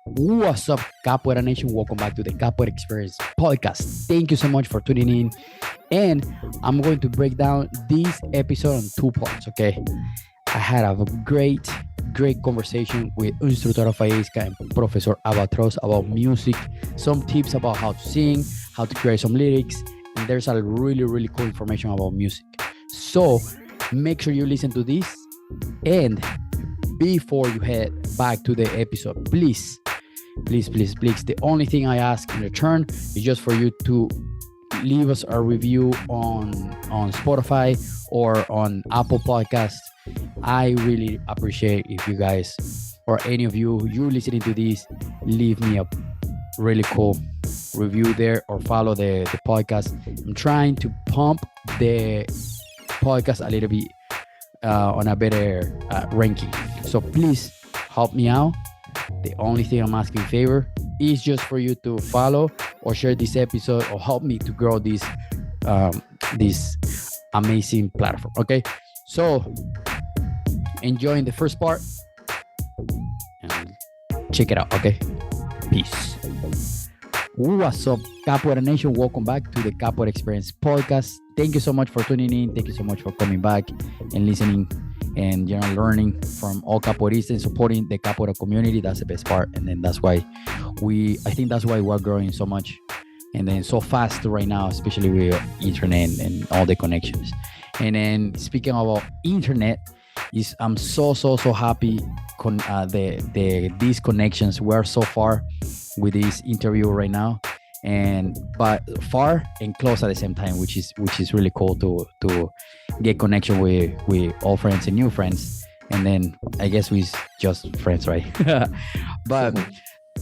What's up, Capoeira Nation? Welcome back to the Capoeira Experience podcast. Thank you so much for tuning in. And I'm going to break down this episode on two parts, okay? I had a great conversation with Instrutora Faisca and Professor Albatroz about music, some tips about how to sing, how to create some lyrics, and there's a really cool information about music. So make sure you listen to this, and before you head back to the episode, please, the only thing I ask in return is just for you to leave us a review on Spotify or on Apple Podcasts. I really appreciate if you guys or any of you listening to this, leave me a really cool review there or follow the podcast. I'm trying to pump the podcast a little bit on a better ranking. So please help me out. The only thing I'm asking favor is just for you to follow or share this episode or help me to grow this amazing platform. Okay, so enjoying the first part and check it out. Okay, peace. What's up, Capoeira Nation? Welcome back to the Capoeira Experience podcast. Thank you so much for tuning in. Thank you so much for coming back and listening and learning from all capoeiristas and supporting the capoeira community. That's the best part, and then that's why I think that's why we're growing so much and then so fast right now, especially with internet and all the connections. And then speaking about internet, I'm so happy these connections. We're so far with this interview right now, but far and close at the same time, which is really cool to get connection with old friends and new friends. And then I guess we're just friends, right? But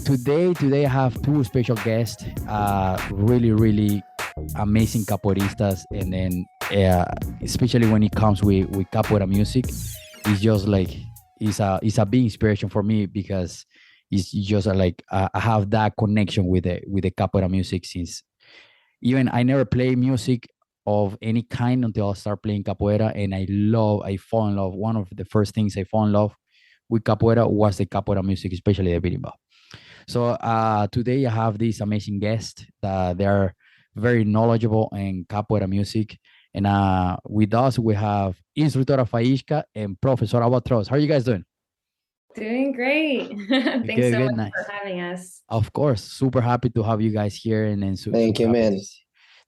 today I have two special guests, really amazing capoeiristas, and then especially when it comes with capoeira music, it's just like it's a big inspiration for me, because it's just like I have that connection with the capoeira music, since even I never play music of any kind until I start playing capoeira, and I fall in love. One of the first things I fall in love with capoeira was the capoeira music, especially the berimbau. So today I have this amazing guest that they're very knowledgeable in capoeira music, and with us we have Instrutora Faisca and Professor Albatroz. How are you guys doing? Doing great. Thanks so much Nice. for having us. Of course, super happy to have you guys here, and then Thank you, man.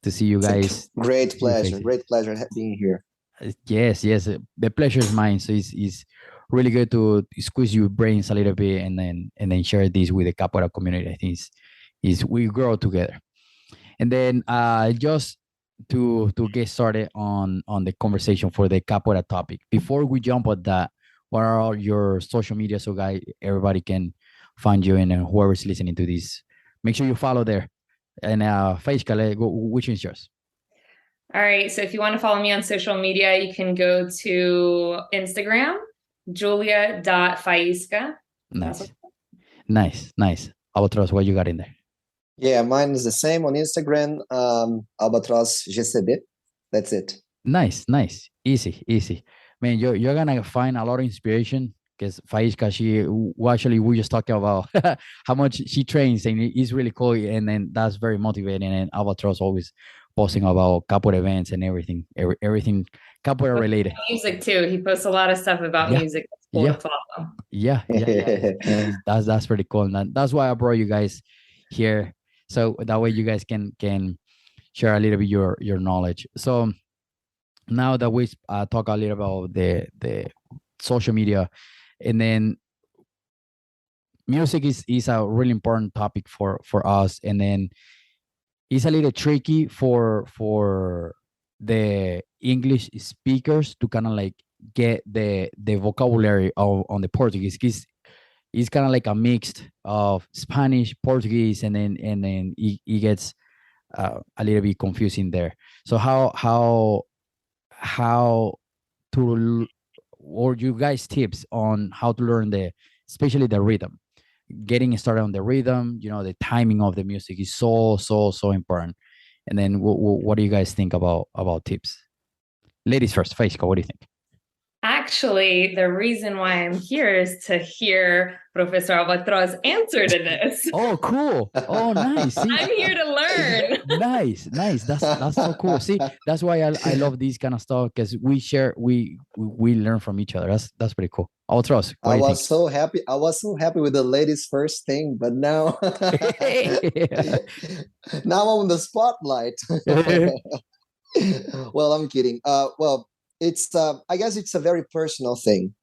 To see you guys. Great pleasure being here. Yes, the pleasure is mine. So it's really good to squeeze your brains a little bit, and then share this with the capoeira community. I think is we grow together. And then just to get started on the conversation for the capoeira topic, before we jump at that, what are all your social media, so everybody can find you, and whoever's listening to this, make sure you follow there. And Faisca, which is yours? All right, so if you want to follow me on social media, you can go to Instagram, julia.faisca. Nice. Albatroz, what you got in there? Yeah, mine is the same on Instagram, Albatroz GCB. That's it. Nice. Easy. Man, you're gonna find a lot of inspiration, because Faisca, we just talking about how much she trains, and it's really cool, and then that's very motivating. And Albatroz always posting about capoeira events and everything capoeira related. Music too. He posts a lot of stuff about music. It's cool to follow. Yeah. That's pretty cool. And that's why I brought you guys here, so that way you guys can share a little bit your knowledge. So now that we talk a little about the social media, and then music is a really important topic for us, and then it's a little tricky for the English speakers to kind of like get the vocabulary on the Portuguese, because it's kind of like a mix of Spanish, Portuguese, and then it gets a little bit confusing there. So how to, or you guys tips on how to learn especially the rhythm, getting started on the rhythm, the timing of the music is so important. And then what do you guys think about tips? Ladies first. Faisca, what do you think? Actually, the reason why I'm here is to hear Professor Albatroz answer to this. Oh, cool. Oh, nice. See, I'm here to learn. nice. That's so cool. See, that's why I love these kind of stuff, because we learn from each other. That's pretty cool. Albatroz, what I do you was so happy. I was so happy with the ladies' first thing, but now, think? now I'm on the spotlight. Well, I'm kidding. Well, it's I guess it's a very personal thing.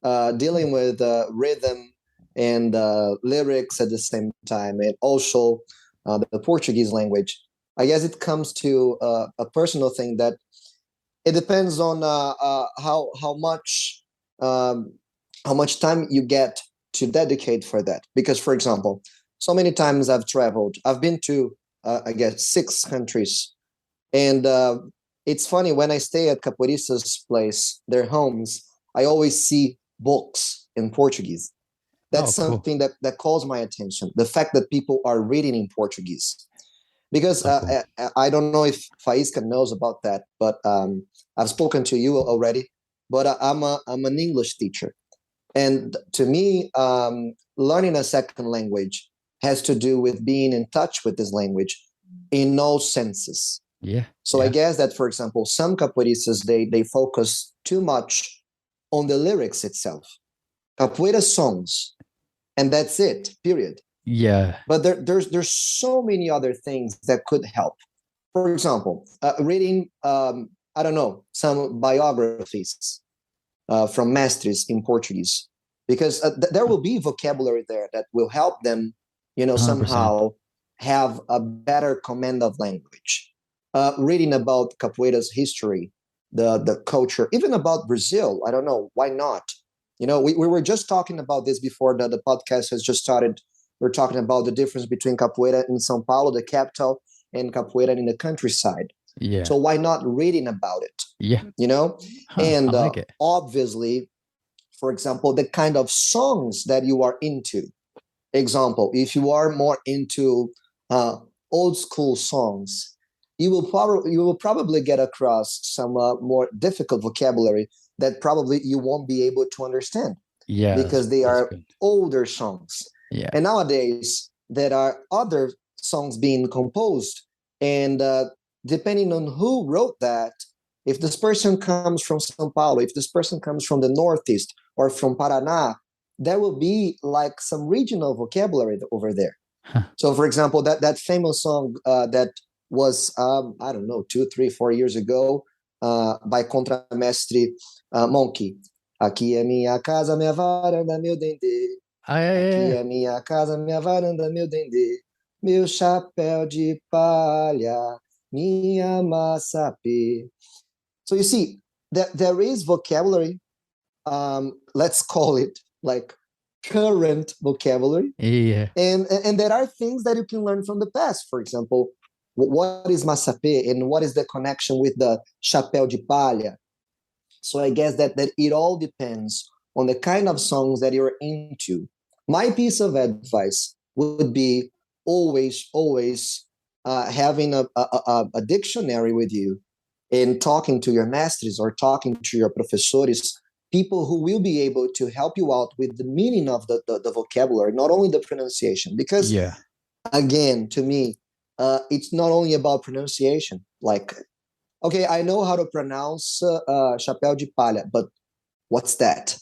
Dealing with rhythm and lyrics at the same time, and also the Portuguese language. I guess it comes to a personal thing that it depends on um, how much time you get to dedicate for that. Because, for example, so many times I've traveled. I've been to I guess 6 countries, and it's funny when I stay at capoeirista's place, their homes. I always see books in Portuguese. That's Oh, cool. something that calls my attention. The fact that people are reading in Portuguese, because So cool. I don't know if Faisca knows about that, but I've spoken to you already. But I'm an English teacher, and to me, learning a second language has to do with being in touch with this language in all senses. Yeah. So I guess that, for example, some capoeiristas they focus too much on the lyrics itself, capoeira songs, and that's it. Period. Yeah. But there's so many other things that could help. For example, reading I don't know, some biographies from mestres in Portuguese, because there will be vocabulary there that will help them, 100%. somehow have a better command of language. Reading about capoeira's history, the culture, even about Brazil. I don't know, why not? We were just talking about this before the podcast has just started. We're talking about the difference between capoeira in São Paulo, the capital, and capoeira in the countryside. Yeah. So why not reading about it? Yeah. And I like it. obviously, for example, the kind of songs that you are into. Example, if you are more into old school songs, you will probably get across some more difficult vocabulary that probably you won't be able to understand, Yeah. because they That's are good. older songs. Yeah. And nowadays, there are other songs being composed. And depending on who wrote that, if this person comes from Sao Paulo, if this person comes from the Northeast or from Paraná, there will be like some regional vocabulary over there. Huh. So, for example, that famous song that was, I don't know, 2, 3, 4 years ago by Contramestre Monkey. Aqui é minha casa, minha varanda, meu dendê. Aqui é minha casa, minha varanda, meu dendê, meu chapéu de palha, minha massapê. So you see, there is vocabulary, let's call it like current vocabulary. Yeah. And there are things that you can learn from the past. For example, what is massapê and what is the connection with the chapéu de palha? So I guess that it all depends on the kind of songs that you're into. My piece of advice would be always having a dictionary with you and talking to your masters or talking to your professores, people who will be able to help you out with the meaning of the vocabulary, not only the pronunciation. Because, again, to me, it's not only about pronunciation. Like, okay, I know how to pronounce chapéu de palha, but what's that?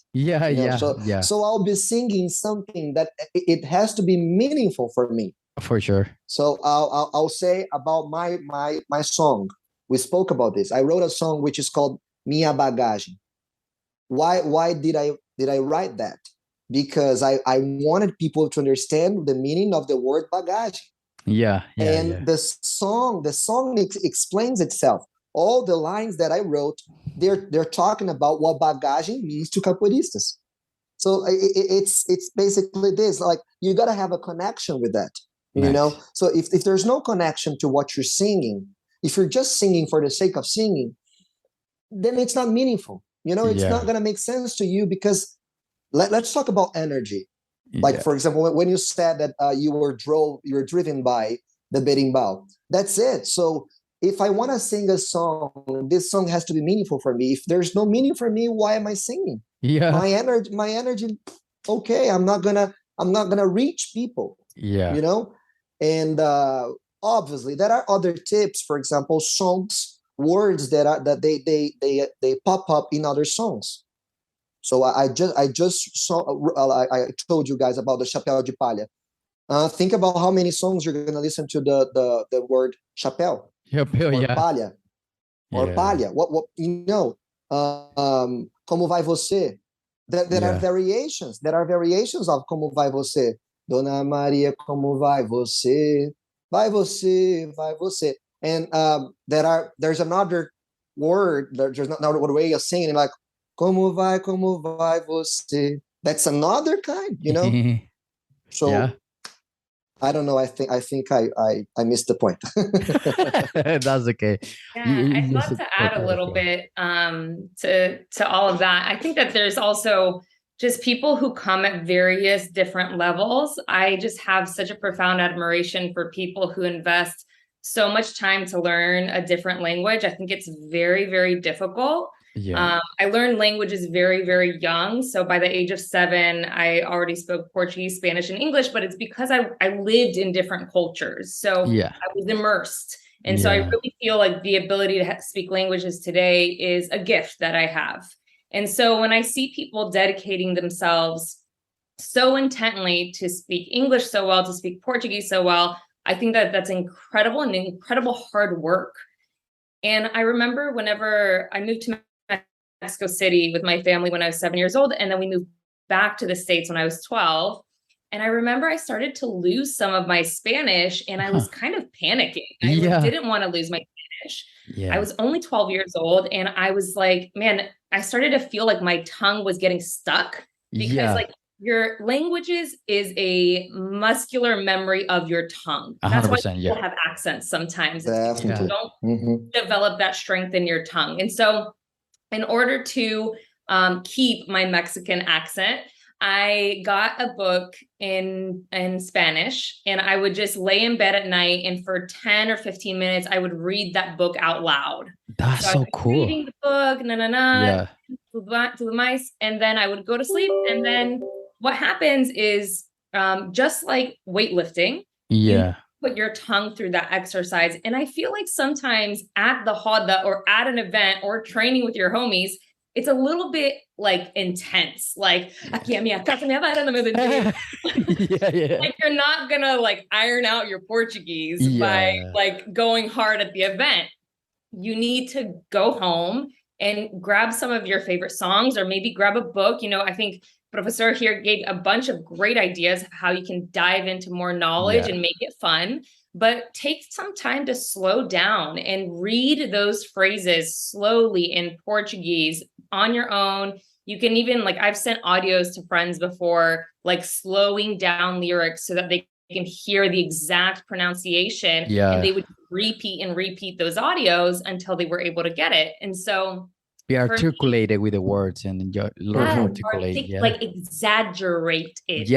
So I'll be singing something that it has to be meaningful for me. For sure. So I'll say about my song. We spoke about this. I wrote a song which is called Minha Bagagem. Why did I write that? Because I wanted people to understand the meaning of the word bagagem. The song explains itself. All the lines that I wrote, they're talking about what bagagem means to capoeiristas. So it's basically this, like, you got to have a connection with that, So if there's no connection to what you're singing, if you're just singing for the sake of singing, then it's not meaningful. It's not going to make sense to you, because let's talk about energy. Like, for example, when you said that you were driven by the berimbau, that's it. So if I want to sing a song, this song has to be meaningful for me. If there's no meaning for me, why am I singing? Yeah. My energy, okay, I'm not gonna reach people. Yeah. You know? And obviously there are other tips, for example, songs, words that they pop up in other songs. So I just saw, I told you guys about the Chapéu de Palha. Think about how many songs you're going to listen to the word chapéu or Yeah. palha or Yeah. palha. What you know? Como vai você? There are Yeah. variations. There are variations of como vai você. Dona Maria, como vai você? Vai você, vai você. And there's another word. There's another way of singing, like como vai você? That's another kind, you know. So Yeah. I don't know. I think I missed the point. That's okay. Yeah, I'd love to add a little bit to all of that. I think that there's also just people who come at various different levels. I just have such a profound admiration for people who invest so much time to learn a different language. I think it's very, very difficult. Yeah. I learned languages very, very young. So by the age of 7, I already spoke Portuguese, Spanish, and English, but it's because I lived in different cultures. So Yeah. I was immersed. And so I really feel like the ability to speak languages today is a gift that I have. And so when I see people dedicating themselves so intently to speak English so well, to speak Portuguese so well, I think that that's incredible and incredible hard work. And I remember whenever I moved to Mexico City with my family when I was 7 years old, and then we moved back to the States when I was 12. And I remember I started to lose some of my Spanish, and I was kind of panicking. I didn't want to lose my Spanish. I was only 12 years old, and I was like, man, I started to feel like my tongue was getting stuck because like your languages is a muscular memory of your tongue. That's why people have accents sometimes. You don't develop that strength in your tongue. And so in order to keep my Mexican accent, I got a book in Spanish, and I would just lay in bed at night, and for 10 or 15 minutes, I would read that book out loud. That's so cool. Reading the book, and then I would go to sleep. And then what happens is just like weightlifting, you put your tongue through that exercise. And I feel like sometimes at the Roda or at an event or training with your homies, it's a little bit like intense. Like, like you're not gonna like iron out your Portuguese by like going hard at the event. You need to go home and grab some of your favorite songs, or maybe grab a book. You know, I think Professor here gave a bunch of great ideas how you can dive into more knowledge and make it fun. But take some time to slow down and read those phrases slowly in Portuguese on your own. You can even, like, I've sent audios to friends before, like slowing down lyrics so that they can hear the exact pronunciation. And they would repeat those audios until they were able to get it. And so be articulated with the words and learn to articulate. Like exaggerate it.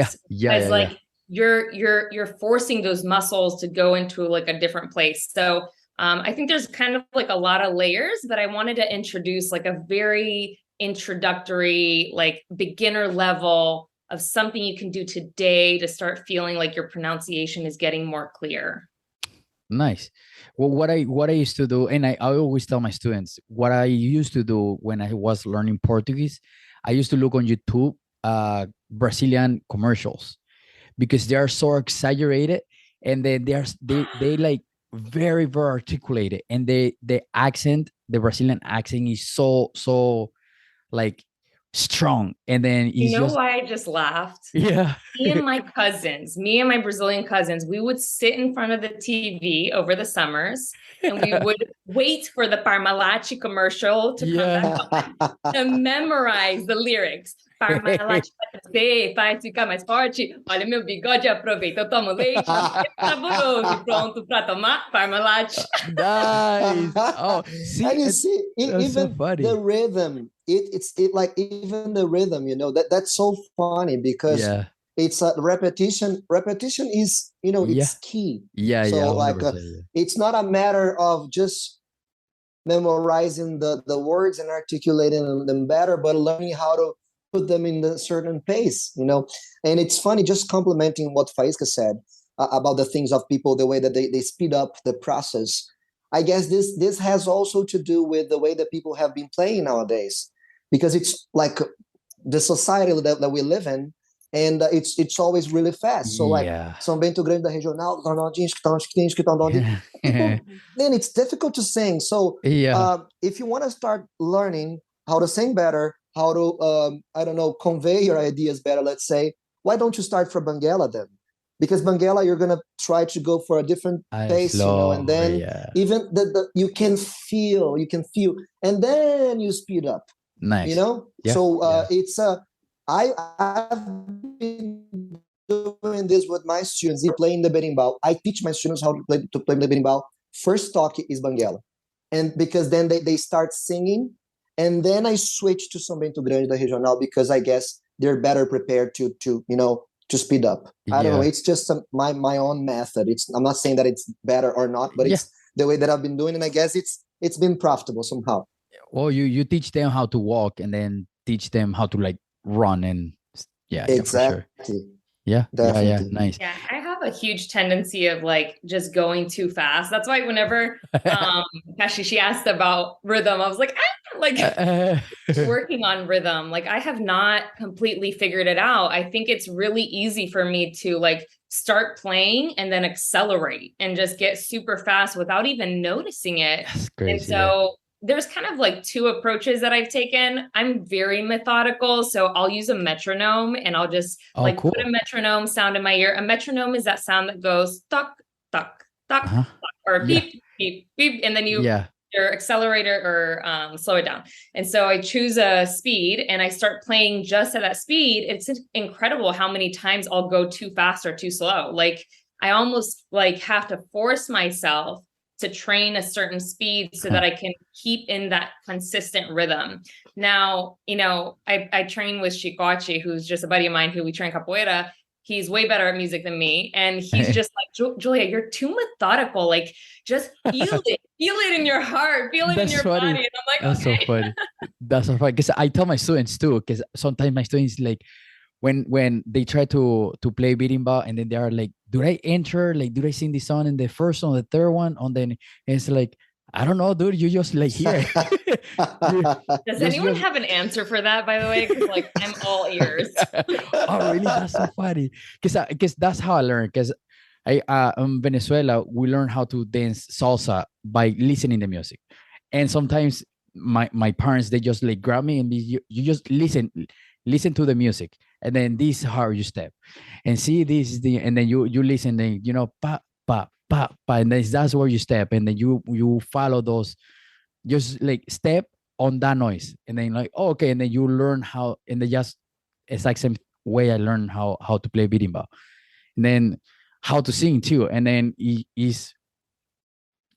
Like you're forcing those muscles to go into like a different place. So I think there's kind of like a lot of layers, but I wanted to introduce like a very introductory, like beginner level of something you can do today to start feeling like your pronunciation is getting more clear. Nice. Well, what I used to do, and I always tell my students, what I used to do when I was learning Portuguese, I used to look on YouTube Brazilian commercials, because they are so exaggerated, and then they like very, very articulated, and the accent, the Brazilian accent is so like strong. And then why I just laughed? Me and my Brazilian cousins, we would sit in front of the TV over the summers, and we would wait for the Parmalat commercial to come back to memorize the lyrics. Parmalat faz ficar mais forte. Olha meu bigode, aproveita, eu tomo leite. Saboroso, pronto para tomar Parmalat. Nice. Oh, see, and you see, even so funny. The rhythm. It's like even the rhythm, you know, that's so funny, because it's a repetition. Repetition is, it's key. So like, it's not a matter of just memorizing the words and articulating them better, but learning how to put them in a certain pace, And it's funny, just complimenting what Faisca said about the things of people, the way that they speed up the process. I guess this has also to do with the way that people have been playing nowadays, because it's like the society that we live in, and it's always really fast. So like São Bento Grande da Regional, then it's difficult to sing. So if you want to start learning how to sing better, how to I don't know, convey your ideas better, let's say, why don't you start from Banguela then? Because Banguela, you're gonna try to go for a different pace, and then even you can feel, and then you speed up. Nice. So it's I've been doing this with my students, playing the berimbau. I teach my students how to play the berimbau. First talk is Banguela, and because then they start singing, and then I switch to São Bento Grande da Regional, because I guess they're better prepared to speed up. I don't know. It's just my own method. I'm not saying that it's better or not, but it's the way that I've been doing, and I guess it's been profitable somehow. Well, you teach them how to walk, and then teach them how to like run, and exactly. For sure. Yeah, nice. Yeah, I have a huge tendency of like just going too fast. That's why whenever actually she asked about rhythm, I was like, working on rhythm. Like I have not completely figured it out. I think it's really easy for me to like start playing and then accelerate and just get super fast without even noticing it. That's crazy. And so there's kind of like two approaches that I've taken. I'm very methodical. So I'll use a metronome, and I'll just cool. put a metronome sound in my ear. A metronome is that sound that goes tuck, tuck, tuck, tuck, or beep, beep, beep. And then your accelerator or slow it down. And so I choose a speed and I start playing just at that speed. It's incredible how many times I'll go too fast or too slow. Like I almost like have to force myself to train a certain speed so that I can keep in that consistent rhythm. Now, I train with Chicoche, who's just a buddy of mine who we train capoeira. He's way better at music than me. And he's just like, Julia, you're too methodical. Like, just feel it in your heart, feel it in your body. And I'm like, that's okay. so funny. That's so funny. Because I tell my students too, because sometimes my students like, when they try to play berimbau, and then they are like, do I enter, like, do I sing this song in the first one, the third one, and then it's like, I don't know, dude, you just like hear it. Does anyone have an answer for that, by the way? Because like I'm all ears. Oh really? That's so funny. Because that's how I learned. Because in Venezuela, we learn how to dance salsa by listening to music. And sometimes my parents, they just like grab me and you just listen to the music. And then this is how you step, and see this is and then you listen, then pa pa pa pa, and then that's where you step, and then you follow those, just like step on that noise, and then like okay, and then you learn how, and then just it's like same way I learned how to play berimbau, and then how to sing too, and then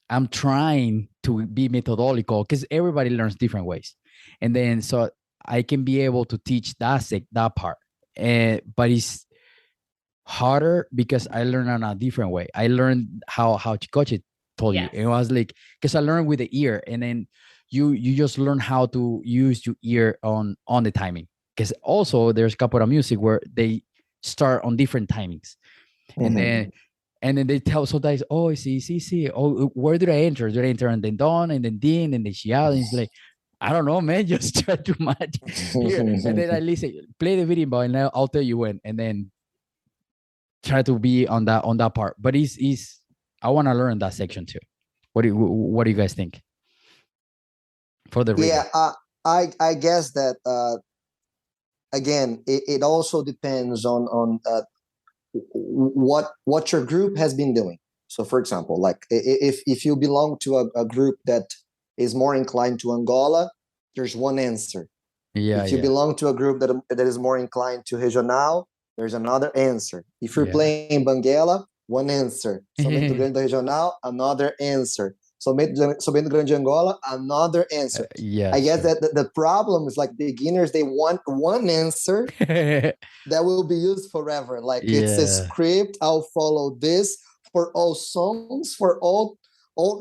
I'm trying to be methodological because everybody learns different ways, and then so I can be able to teach that part. But it's harder because I learned on a different way. I learned how Chicoche told you. It was like, because I learned with the ear, and then you just learn how to use your ear on the timing. Because also there's a couple of music where they start on different timings, and then they tell sometimes, oh, see, oh, where did I enter? Did I enter on the don and then din and the chiado? And it's like, I don't know, man. Just try to match here. And then I listen, play the video, and I'll tell you when. And then try to be on that part. But I want to learn that section too. What do you guys think? For the reader? I guess that again, it also depends on what your group has been doing. So, for example, like if you belong to a group that is more inclined to Angola, there's one answer. If you belong to a group that is more inclined to Regional, there's another answer. If you're playing Banguela, one answer. São Bento Grande da Regional, another answer. Subindo Grande de Angola, another answer. Yeah. I guess that the problem is like beginners, they want one answer that will be used forever. Like it's a script, I'll follow this for all songs, for all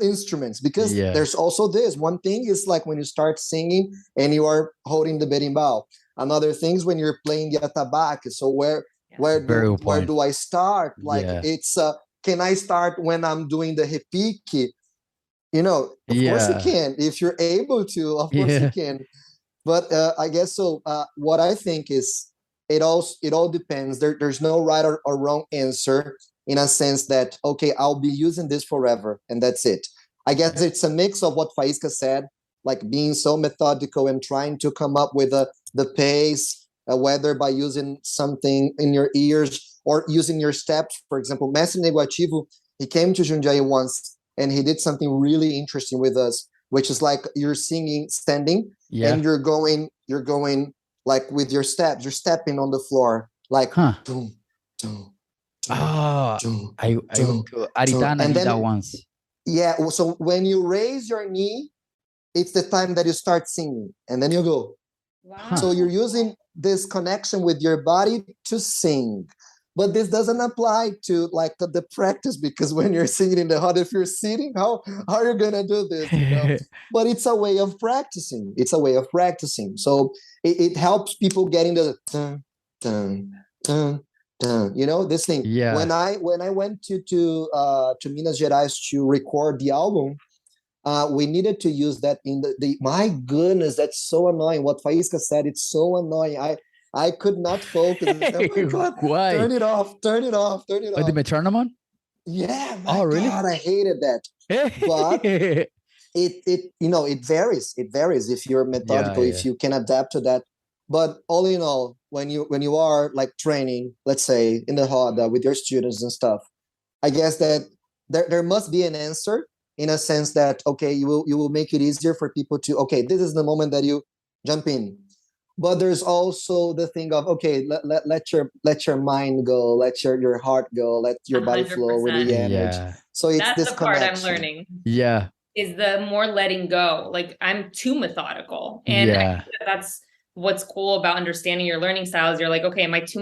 instruments, because there's also this. One thing is like when you start singing and you are holding the berimbau. Another thing is when you're playing the atabaque. So where do I start? Like it's can I start when I'm doing the repique? You know, of course you can. If you're able to, of course you can. But I guess so. What I think is it all depends. There's no right or wrong answer, in a sense that, okay, I'll be using this forever and that's it. I guess it's a mix of what Faisca said, like being so methodical and trying to come up with the pace, whether by using something in your ears or using your steps. For example, Mestre Negativo, he came to Jundiaí once and he did something really interesting with us, which is like you're singing standing and you're going like with your steps, you're stepping on the floor, like doom, doom. I went to Aritana and did that once. Yeah, so when you raise your knee, it's the time that you start singing, and then you go. Wow. So you're using this connection with your body to sing. But this doesn't apply to like the practice, because when you're singing in the roda, if you're sitting, how are you gonna do this? You know? But it's a way of practicing. It's a way of practicing. So it helps people getting the dun, dun, dun, dun. You know, this thing. Yeah. When I went to Minas Gerais to record the album, we needed to use that in the my goodness, that's so annoying. What Faisca said, it's so annoying. I could not focus. Oh my God, why? turn it off. With the metronome? Yeah, oh really? God, I hated that. But it varies. It varies if you're methodical, if you can adapt to that. But all in all, when you are like training, let's say in the roda with your students and stuff, I guess that there must be an answer, in a sense that, okay, you will make it easier for people to, okay, this is the moment that you jump in. But there's also the thing of, okay, let your mind go, let your heart go, let your body flow with the energy. So it's that's this the part connection. I'm learning. Yeah. Is the more letting go. Like I'm too methodical. And I think that's what's cool about understanding your learning styles. You're like, okay, am I too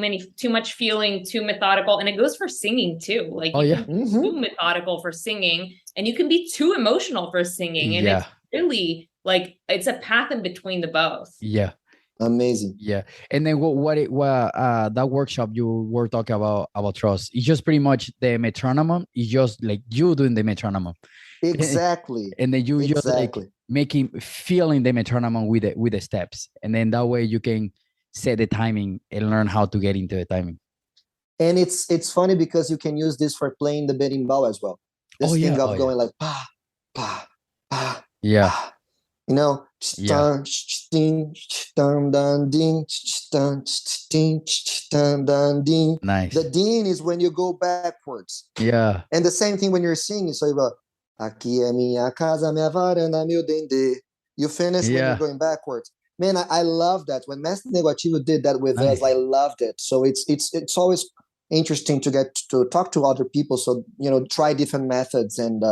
much feeling, too methodical? And it goes for singing too. Like you can be too methodical for singing, and you can be too emotional for singing. And it's really like, it's a path in between the both. Yeah. Amazing. Yeah. And then what that workshop you were talking about Albatroz, it's just pretty much the metronome. It's just like you doing the metronome. Exactly. And then you just like feeling the metronome with the steps. And then that way you can set the timing and learn how to get into the timing. And it's funny because you can use this for playing the berimbau as well. This thing of going like pa, pa, pa. Yeah. Pa. You know, nice. The din is when you go backwards. Yeah. And the same thing when you're singing. So you go, aqui é minha casa, minha varanda, meu dendê. You finish when you're going backwards. Man, I love that. When Mestre Negativo did that with us, I loved it. So it's always interesting to get to talk to other people. So, try different methods and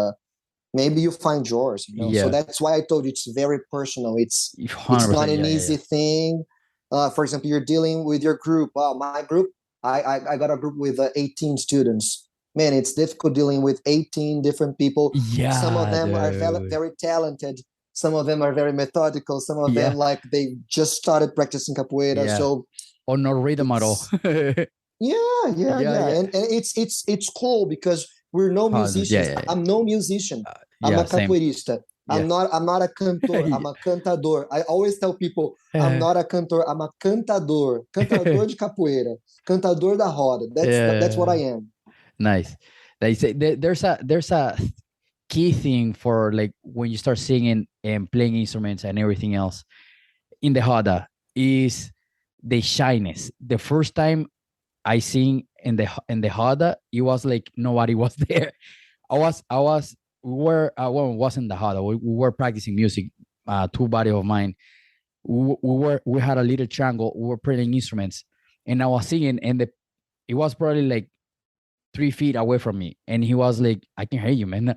maybe you find yours, So that's why I told you it's very personal. It's not an easy thing. For example, you're dealing with your group. My group, I got a group with 18 students. Man, it's difficult dealing with 18 different people. Yeah, some of them are very talented. Some of them are very methodical. Some of them, like, they just started practicing capoeira. So, or no rhythm at all. And it's cool because we're no musicians. I'm no musician. I'm a capoeirista. I'm not a cantor. I'm a cantador. I always tell people I'm not a cantor. I'm a cantador. Cantador de capoeira. Cantador da roda. That's what I am. Nice. They say there's a key thing for like when you start singing and playing instruments and everything else in the roda is the shyness. The first time I sing in the roda, it was like nobody was there. We wasn't the roda. We were practicing music. Two buddies of mine. We had a little triangle. We were playing instruments, and I was singing, and it was probably like 3 feet away from me, and he was like, "I can hear you, man.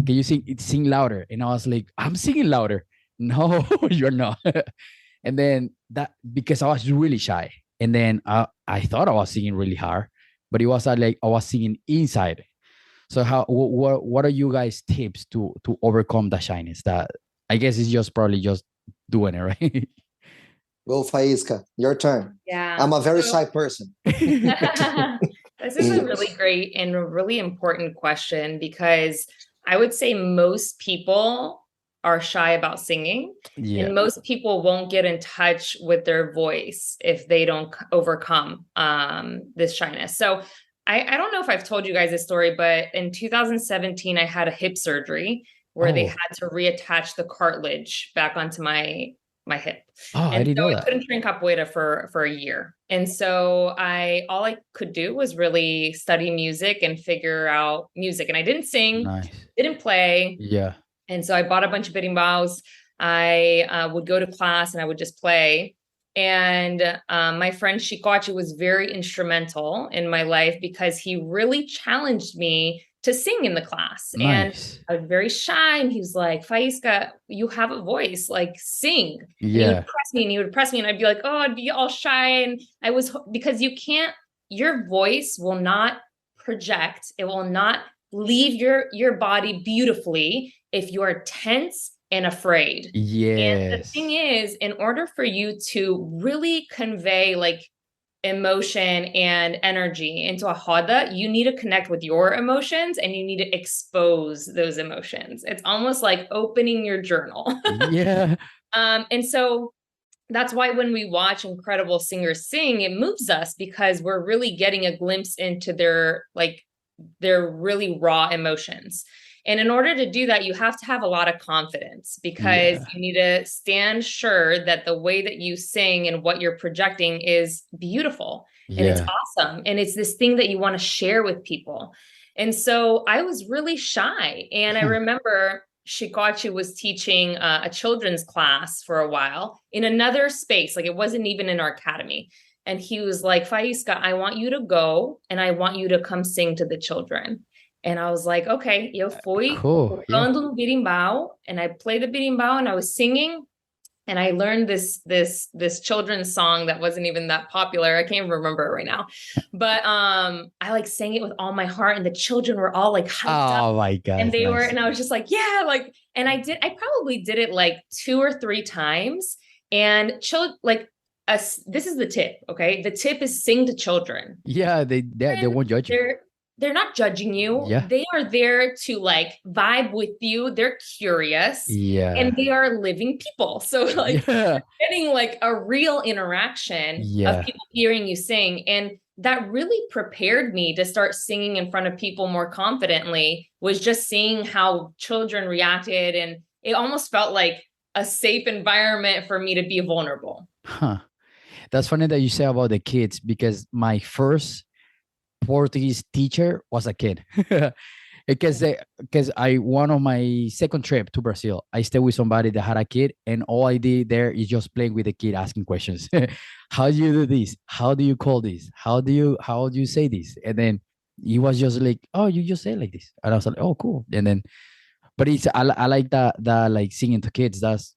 Can you sing louder?" And I was like, "I'm singing louder." No, you're not. And then that, because I was really shy, and then I thought I was singing really hard, but it was like I was singing inside. So what are you guys tips to overcome the shyness? That I guess it's just probably just doing it, right? Go, Faisca, your turn. Yeah. I'm a very shy person. This is a really great and a really important question, because I would say most people are shy about singing, Yeah. and most people won't get in touch with their voice if they don't overcome this shyness. So I don't know if I've told you guys this story, but in 2017, I had a hip surgery where they had to reattach the cartilage back onto my hip. Oh, I And didn't so know I that. couldn't drink capoeira for a year. And so all I could do was really study music and figure out music. And I didn't sing, Nice. didn't play. Yeah. And so I bought a bunch of berimbaus. I would go to class and I would just play. And my friend Shikochi was very instrumental in my life, because he really challenged me to sing in the class. Nice. And I was very shy. And he was like, Faisca, you have a voice, like sing. And he Yeah. would press me and he would press me. And I'd be like, oh, I'd be all shy. And because your voice will not project. It will not leave your body beautifully if you are tense and afraid. Yes. And the thing is, in order for you to really convey like emotion and energy into a roda, you need to connect with your emotions and you need to expose those emotions. It's almost like opening your journal. Yeah. And so that's why when we watch incredible singers sing, it moves us, because we're really getting a glimpse into their really raw emotions. And in order to do that, you have to have a lot of confidence, because you need to stand sure that the way that you sing and what you're projecting is beautiful and it's awesome. And it's this thing that you want to share with people. And so I was really shy. And I remember Shikochi was teaching a children's class for a while in another space. Like, it wasn't even in our academy. And he was like, Faisca, I want you to go and I want you to come sing to the children. And I was like, okay, eu fui tocando no berimbau, and I played the berimbau and I was singing, and I learned this children's song that wasn't even that popular. I can't remember it right now, but I like sang it with all my heart, and the children were all like hyped up. Oh my God. And they were, and I was just like, yeah, like, and I probably did it like 2 or 3 times. And this is the tip. Okay. The tip is sing to children. Yeah. They won't judge you. They're not judging you. Yeah. They are there to like vibe with you. They're curious. Yeah. And they are living people. So like getting like a real interaction of people hearing you sing. And that really prepared me to start singing in front of people more confidently, was just seeing how children reacted. And it almost felt like a safe environment for me to be vulnerable. Huh. That's funny that you say about the kids, because my first Portuguese teacher was a kid. because one of my second trip to Brazil, I stayed with somebody that had a kid, and all I did there is just playing with the kid, asking questions. How do you do this? How do you call this? How do you say this? And then he was just like, oh, you just say it like this. And I was like, oh, cool. And then, but I like that like singing to kids. That's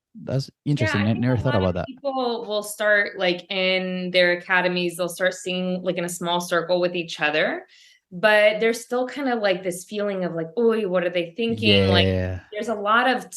interesting. I never thought about that. People will start like in their academies, they'll start singing like in a small circle with each other, but there's still kind of like this feeling of like, oh, what are they thinking? Yeah. Like there's a lot of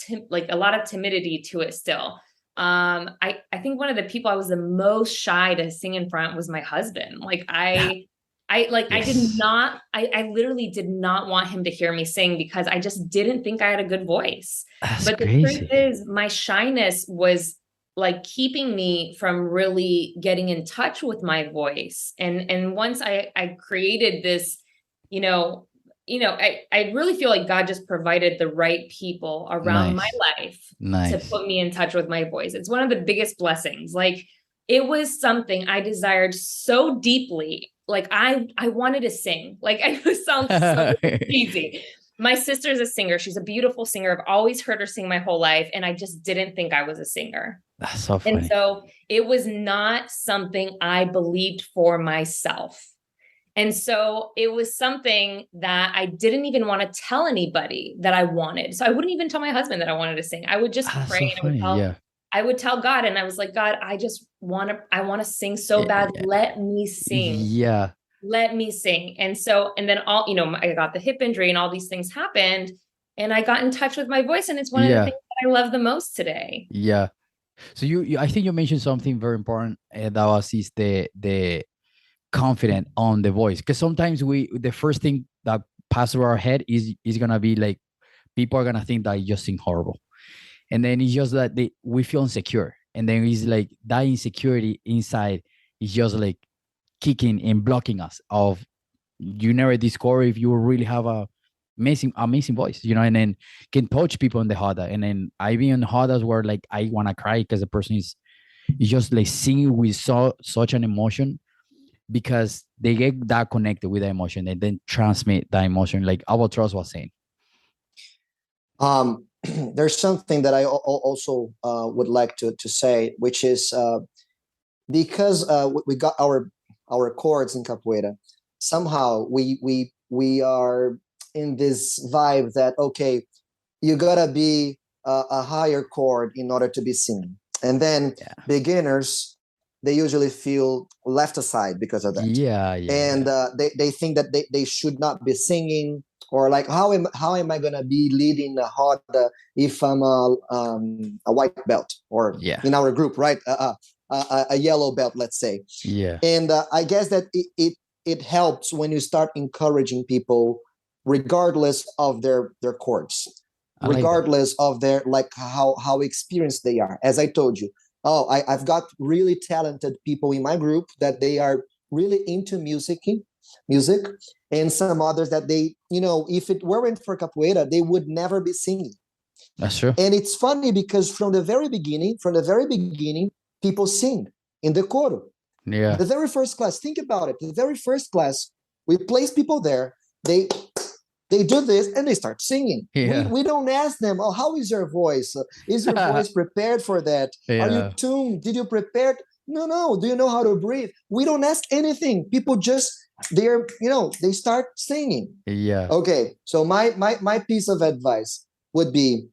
timidity to it still. I think one of the people I was the most shy to sing in front was my husband. Like I literally did not want him to hear me sing, because I just didn't think I had a good voice. But the truth is, my shyness was like keeping me from really getting in touch with my voice. And once I created this, I really feel like God just provided the right people around my life to put me in touch with my voice. It's one of the biggest blessings. Like, it was something I desired so deeply. Like I wanted to sing. Like, I know it sounds so cheesy. My sister's a singer. She's a beautiful singer. I've always heard her sing my whole life. And I just didn't think I was a singer. That's so funny. And so it was not something I believed for myself. And so it was something that I didn't even want to tell anybody that I wanted. So I wouldn't even tell my husband that I wanted to sing. I would just pray. So And funny. I would tell God, and I was like, God, I want to sing so bad. Let me sing. Yeah. Let me sing. And so, and then I got the hip injury and all these things happened, and I got in touch with my voice, and it's one of the things that I love the most today. Yeah. So I think you mentioned something very important, that was is the confident on the voice, because sometimes the first thing that passes through our head is gonna be like, people are gonna think that you just sing horrible, and then it's just that we feel insecure, and then it's like that insecurity inside is just like kicking and blocking us of, you never discover if you really have a amazing voice, and then can touch people in the Roda. And then I've been in Rodas where like I want to cry because the person is just like singing with such an emotion, because they get that connected with the emotion and then transmit that emotion, like Albatroz was saying. There's something that I also would like to say, which is because we got our chords in capoeira. Somehow we are in this vibe that, okay, you gotta be a higher chord in order to be singing, and then beginners, they usually feel left aside because of that. And they think that they should not be singing, or like, how am I gonna be leading a Roda if I'm a white belt, or in our group, right, a yellow belt, let's say. And I guess that it helps when you start encouraging people, regardless of their chords, regardless of their, like, how experienced they are. As I told you, I've got really talented people in my group that they are really into music, and some others that they, if it weren't for capoeira, they would never be singing. That's true. And it's funny because from the very beginning, people sing in the coro. The very first class, think about it. The very first class, we place people there. They do this and they start singing. We don't ask them, oh, how is your voice? Is your voice prepared for that? Are you tuned? Did you prepare? No. Do you know how to breathe? We don't ask anything. People just, they start singing. Okay. So my piece of advice would be,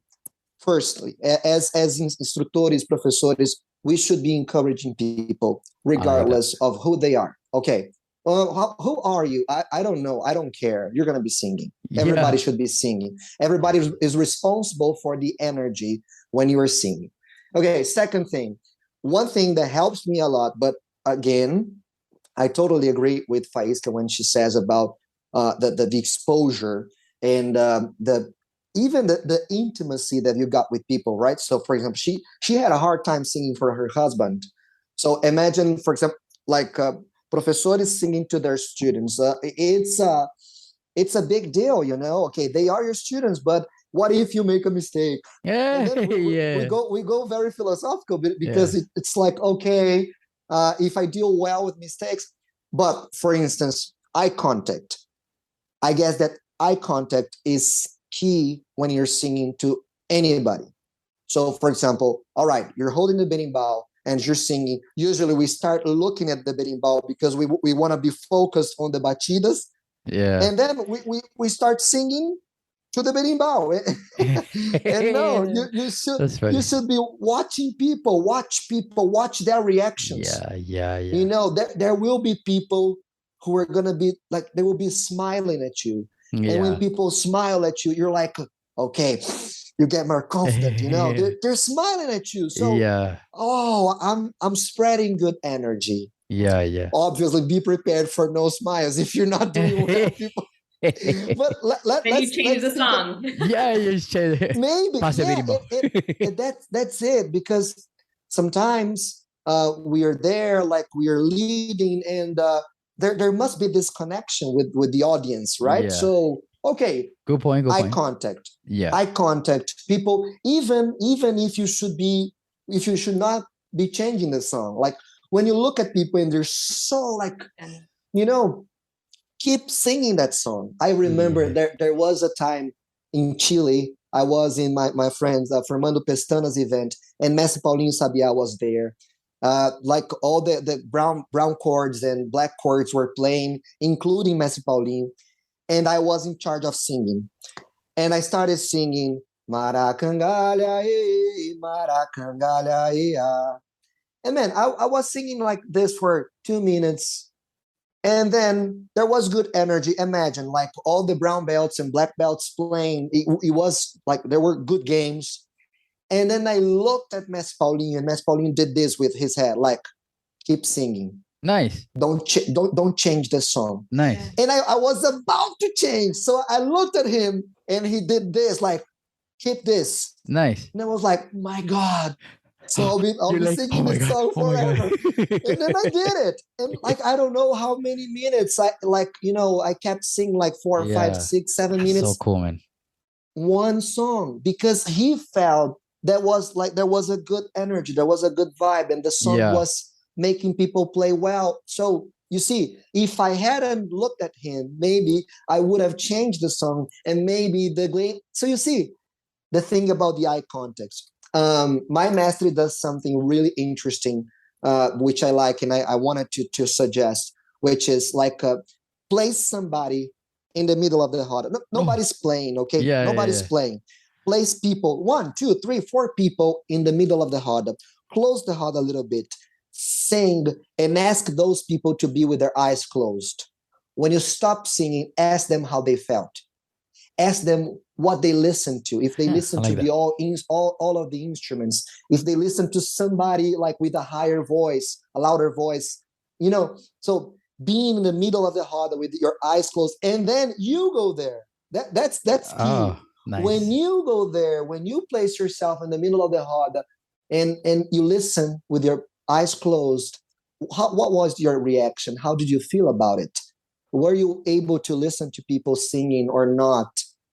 firstly, as instrutores, professores, we should be encouraging people regardless of who they are. Okay. Who are you? I don't know. I don't care. You're going to be singing. Everybody should be singing. Everybody is responsible for the energy when you are singing. Okay. Second thing, one thing that helps me a lot, but again, I totally agree with Faisca when she says about the exposure and even the intimacy that you got with people, right? So, for example, she had a hard time singing for her husband. So imagine, for example, like professors singing to their students. It's a big deal, Okay, they are your students, but what if you make a mistake? And then we go very philosophical because it's like, okay, if I deal well with mistakes, but for instance, eye contact. I guess that eye contact is key when you're singing to anybody. So, for example, all right, you're holding the berimbau and you're singing. Usually we start looking at the berimbau because we want to be focused on the batidas. And then we start singing to the berimbau. And no, you should be watching people, watch their reactions. There will be people who are going to be like, they will be smiling at you. And when people smile at you, you're like, okay, you get more confident, they're smiling at you. So, I'm spreading good energy. Obviously, be prepared for no smiles if you're not doing well, people. But let's change the song. Maybe. That's it, because sometimes we are there, like we are leading, and there must be this connection with the audience, right? So, okay, good point. Eye contact. Eye contact. People, even if you should not be changing the song, like when you look at people and they're so like, keep singing that song. I remember there was a time in Chile, I was in my friend's Fernando Pestana's event, and Mestre Paulinho Sabiá was there. like all the brown chords and black chords were playing, including Mestre Paulinho, and I was in charge of singing. And I started singing Maracangalha, Maracangalha, and man, I was singing like this for 2 minutes. And then there was good energy. Imagine like all the brown belts and black belts playing. It was like there were good games. And then I looked at Mestre Paulinho, and Mestre Paulinho did this with his head, like, keep singing. Nice. Don't change the song. Nice. And I was about to change. So I looked at him and he did this, like, keep this. Nice. And I was like, my God. So I'll be like, singing this song forever. And then I did it. And like, I don't know how many minutes I kept singing like 4, 5, 6, 7 minutes. So cool, man. One song, because he felt there was a good energy, there was a good vibe, and the song was making people play well. So you see, if I hadn't looked at him, maybe I would have changed the song, and maybe so you see the thing about the eye contact. My master does something really interesting, which I like, and I wanted to suggest, which is like place somebody in the middle of the roda. No, nobody's playing, okay? Nobody's playing. Place people, 1, 2, 3, 4 people in the middle of the roda. Close the roda a little bit. Sing and ask those people to be with their eyes closed. When you stop singing, ask them how they felt. Ask them what they listened to. If they listen to all of the instruments, if they listen to somebody like with a higher voice, a louder voice, so being in the middle of the roda with your eyes closed, and then you go there. That's key. Nice. When you go there, when you place yourself in the middle of the roda and you listen with your eyes closed, what was your reaction? How did you feel about it? Were you able to listen to people singing or not?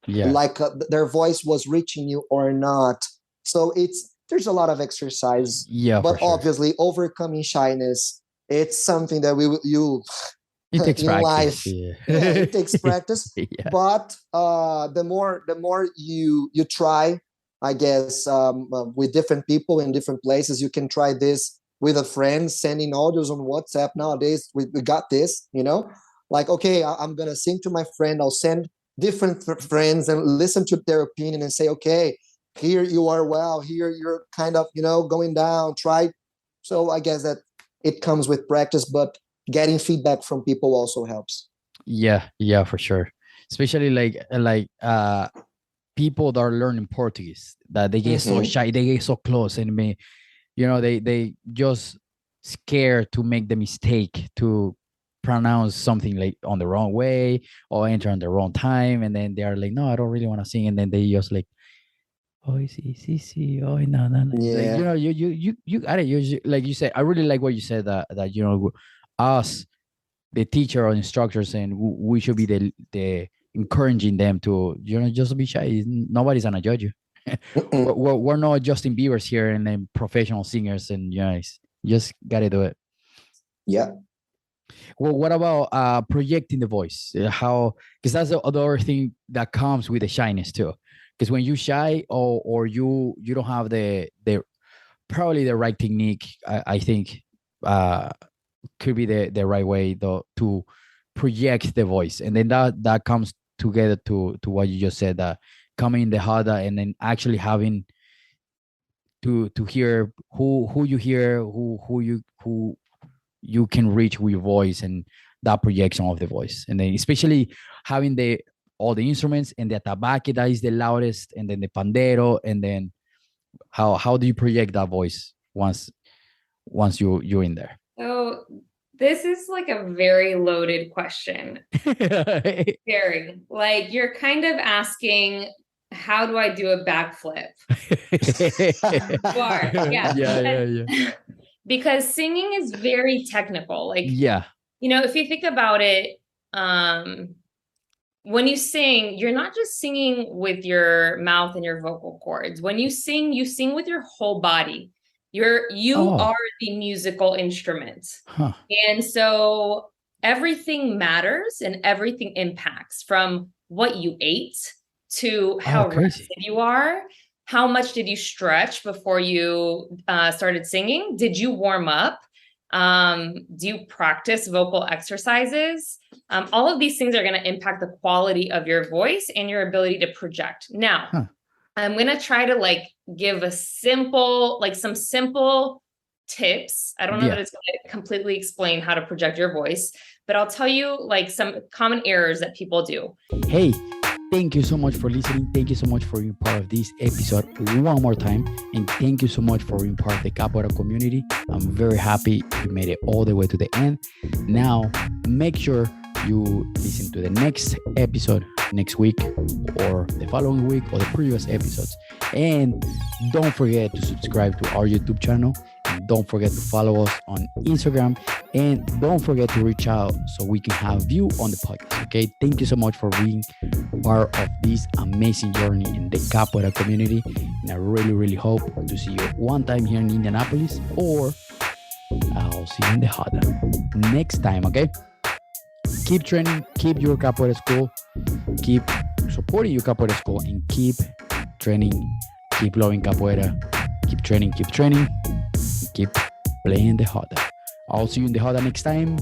Like their voice was reaching you or not? So there's a lot of exercise. But obviously overcoming shyness, it's something that it takes practice. Life. It takes practice. But the more you try, I guess, with different people in different places, you can try this with a friend, sending audios on WhatsApp. Nowadays, we got this, like, okay, I'm going to sing to my friend. I'll send different friends and listen to their opinion and say, okay, here you are well, here you're kind of, going down, try. So I guess that it comes with practice, but getting feedback from people also helps. Yeah, for sure. Especially like people that are learning Portuguese, that they get so shy, they get so close, and they just scared to make the mistake to pronounce something like on the wrong way or enter on the wrong time, and then they are like, no, I don't really want to sing, and then they just like, oh, sí, oh, no. Yeah. Like, you got it. Like you said, I really like what you said, that us, the teacher or instructors, and we should be the encouraging them to just be shy. Nobody's gonna judge you. we're not Justin Bieber's here and then professional singers, and just gotta do it. Yeah. Well, what about projecting the voice? Because that's the other thing that comes with the shyness too. Because when you shy or you don't have the probably the right technique, I think could be the right way to project the voice, and then that comes together to what you just said, that coming in the roda and then actually having to hear who you hear, who you can reach with your voice, and that projection of the voice, and then especially having all the instruments and the atabaque that is the loudest, and then the pandero, and then how do you project that voice once you're in there? So this is like a very loaded question. Very, like, you're kind of asking, how do I do a backflip? Yeah. Because singing is very technical. Like, if you think about it, when you sing, you're not just singing with your mouth and your vocal cords. When you sing with your whole body. You are the musical instrument. And so everything matters and everything impacts, from what you ate to how rested you are How much did you stretch before you started singing? Did you warm up? Do you practice vocal exercises? All of these things are going to impact the quality of your voice and your ability to project. Now, I'm going to try to give some simple tips. I don't know that it's going to completely explain how to project your voice, but I'll tell you some common errors that people do. Hey, thank you so much for listening. Thank you so much for being part of this episode one more time. And thank you so much for being part of the Capoeira community. I'm very happy you made it all the way to the end. Now, make sure you listen to the next episode next week or the following week or the previous episodes. And don't forget to subscribe to our YouTube channel. And don't forget to follow us on Instagram. And don't forget to reach out so we can have you on the podcast. Okay. Thank you so much for being part of this amazing journey in the Capoeira community. And I really, really hope to see you one time here in Indianapolis, or I'll see you in the Roda next time. Okay. Keep training, keep your Capoeira school, keep supporting your Capoeira school, and keep training, keep loving Capoeira, keep training, keep playing the Roda. I'll see you in the Roda next time.